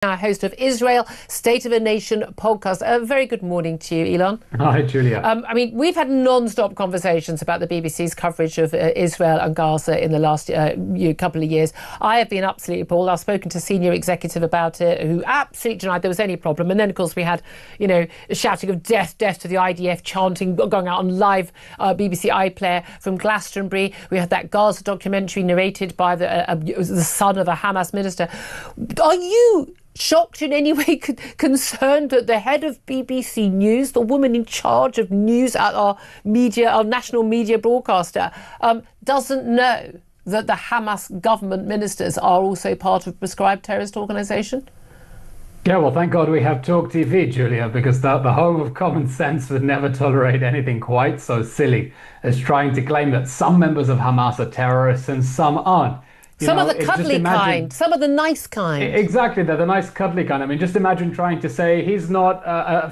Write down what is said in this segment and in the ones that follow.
Our host of Israel State of a Nation podcast. A very good morning to you, Eylon. Hi, Julia. I mean, we've had non-stop conversations about the BBC's coverage of Israel and Gaza in the last couple of years. I have been absolutely appalled. I've spoken to a senior executive about it who absolutely denied there was any problem. And then, of course, we had, shouting of death, death to the IDF, chanting, going out on live BBC iPlayer from Glastonbury. We had that Gaza documentary narrated by the son of a Hamas minister. Are you shocked in any way, concerned that the head of BBC News, the woman in charge of news at our national media broadcaster, doesn't know that the Hamas government ministers are also part of a prescribed terrorist organisation? Yeah, well, thank God we have Talk TV, Julia, because the home of common sense would never tolerate anything quite so silly as trying to claim that some members of Hamas are terrorists and some aren't. Some are the cuddly kind, some are the nice kind. Exactly, they're the nice cuddly kind. I mean, just imagine trying to say he's not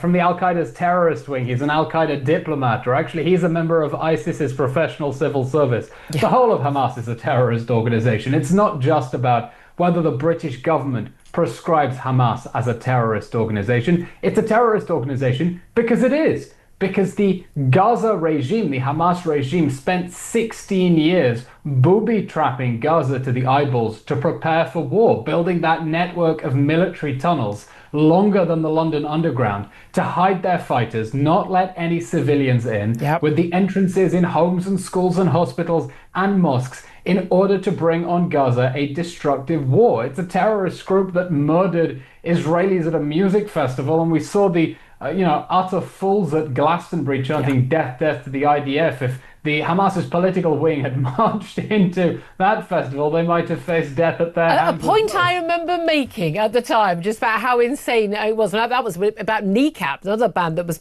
from the Al-Qaeda's terrorist wing, he's an Al-Qaeda diplomat, or actually he's a member of ISIS's professional civil service. Yeah. The whole of Hamas is a terrorist organization. It's not just about whether the British government prescribes Hamas as a terrorist organization. It's a terrorist organization because it is. Because the Gaza regime, the Hamas regime, spent 16 years booby-trapping Gaza to the eyeballs to prepare for war, building that network of military tunnels longer than the London Underground to hide their fighters, not let any civilians in, with the entrances in homes and schools and hospitals and mosques in order to bring on Gaza a destructive war. It's a terrorist group that murdered Israelis at a music festival, and we saw the utter fools at Glastonbury chanting death, death to the IDF. If the Hamas's political wing had marched into that festival, they might have faced death at their hands. A point I remember making at the time, just about how insane it was. And that was about Kneecap, another band that was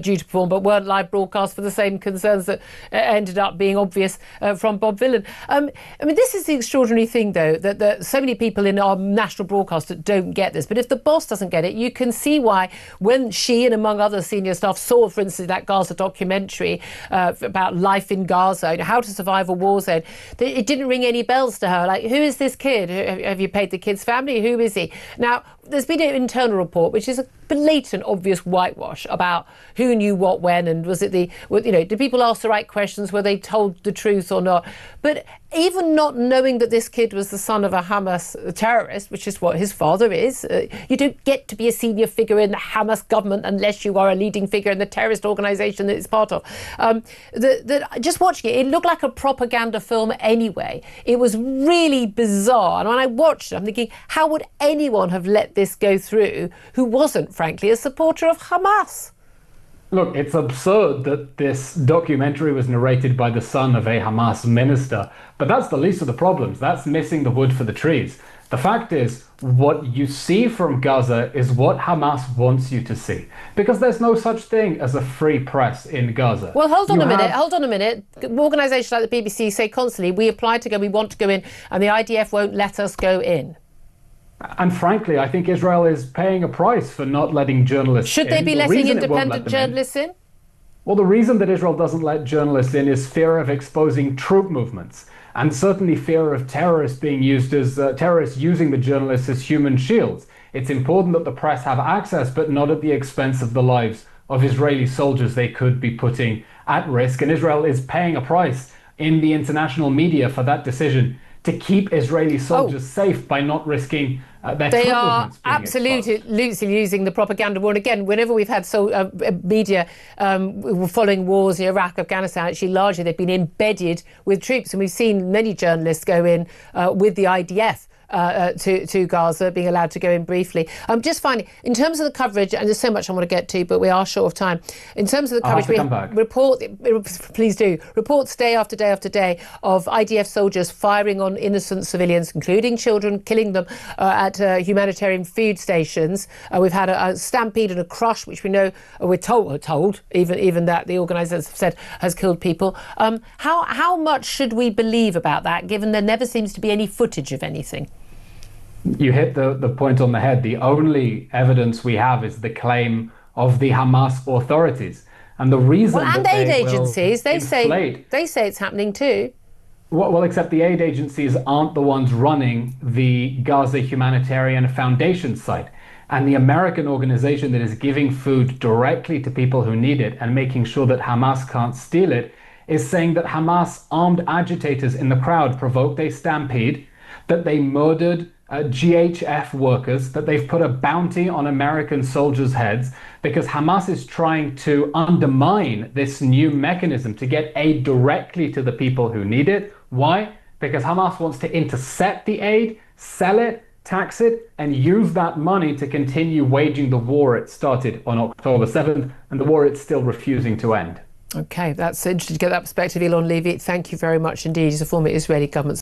due to perform, but weren't live broadcast for the same concerns that ended up being obvious from Bob Villan. I mean, this is the extraordinary thing, though, that so many people in our national broadcaster don't get this. But if the boss doesn't get it, you can see why when she and among other senior staff saw, for instance, that Gaza documentary about life in Gaza, how to survive a war zone, it didn't ring any bells to her. Like, who is this kid? Have you paid the kid's family? Who is he? Now, there's been an internal report, which is a blatant, obvious whitewash about who knew what when, and was it did people ask the right questions? Were they told the truth or not? But even not knowing that this kid was the son of a Hamas terrorist, which is what his father is, you don't get to be a senior figure in the Hamas government unless you are a leading figure in the terrorist organisation that it's part of. Just watching it looked like a propaganda film anyway. It was really bizarre. And when I watched it, I'm thinking, how would anyone have let this go through who wasn't, frankly, a supporter of Hamas? Look, it's absurd that this documentary was narrated by the son of a Hamas minister, but that's the least of the problems. That's missing the wood for the trees. The fact is, what you see from Gaza is what Hamas wants you to see, because there's no such thing as a free press in Gaza. Well, hold on a minute. Organisations like the BBC say constantly, we apply to go, we want to go in, and the IDF won't let us go in. And frankly, I think Israel is paying a price for not letting journalists in. Should they be letting independent journalists in? Well, the reason that Israel doesn't let journalists in is fear of exposing troop movements, and certainly fear of terrorists being used as terrorists using the journalists as human shields. It's important that the press have access, but not at the expense of the lives of Israeli soldiers they could be putting at risk. And Israel is paying a price in the international media for that decision to keep Israeli soldiers safe by not risking their troop movements being exposed. They are absolutely using the propaganda war. And again, whenever we've had media following wars in Iraq, Afghanistan, actually largely they've been embedded with troops. And we've seen many journalists go in with the IDF. To Gaza, being allowed to go in briefly. Just finally, in terms of the coverage, and there's so much I want to get to, but we are short of time. In terms of the coverage, please do, reports day after day after day of IDF soldiers firing on innocent civilians, including children, killing them at humanitarian food stations. We've had a stampede and a crush, which we know, we're told, even that the organisers have said has killed people. How much should we believe about that, given there never seems to be any footage of anything? You hit the point on the head. The only evidence we have is the claim of the Hamas authorities. And the reason and aid agencies, they say it's happening too. Well, except the aid agencies aren't the ones running the Gaza Humanitarian Foundation site. And the American organization that is giving food directly to people who need it and making sure that Hamas can't steal it is saying that Hamas armed agitators in the crowd provoked a stampede, that they murdered GHF workers, that they've put a bounty on American soldiers' heads because Hamas is trying to undermine this new mechanism to get aid directly to the people who need it. Why? Because Hamas wants to intercept the aid, sell it, tax it, and use that money to continue waging the war it started on October 7th, and the war it's still refusing to end. Okay, that's interesting to get that perspective. Eylon Levy, thank you very much indeed. He's a former Israeli government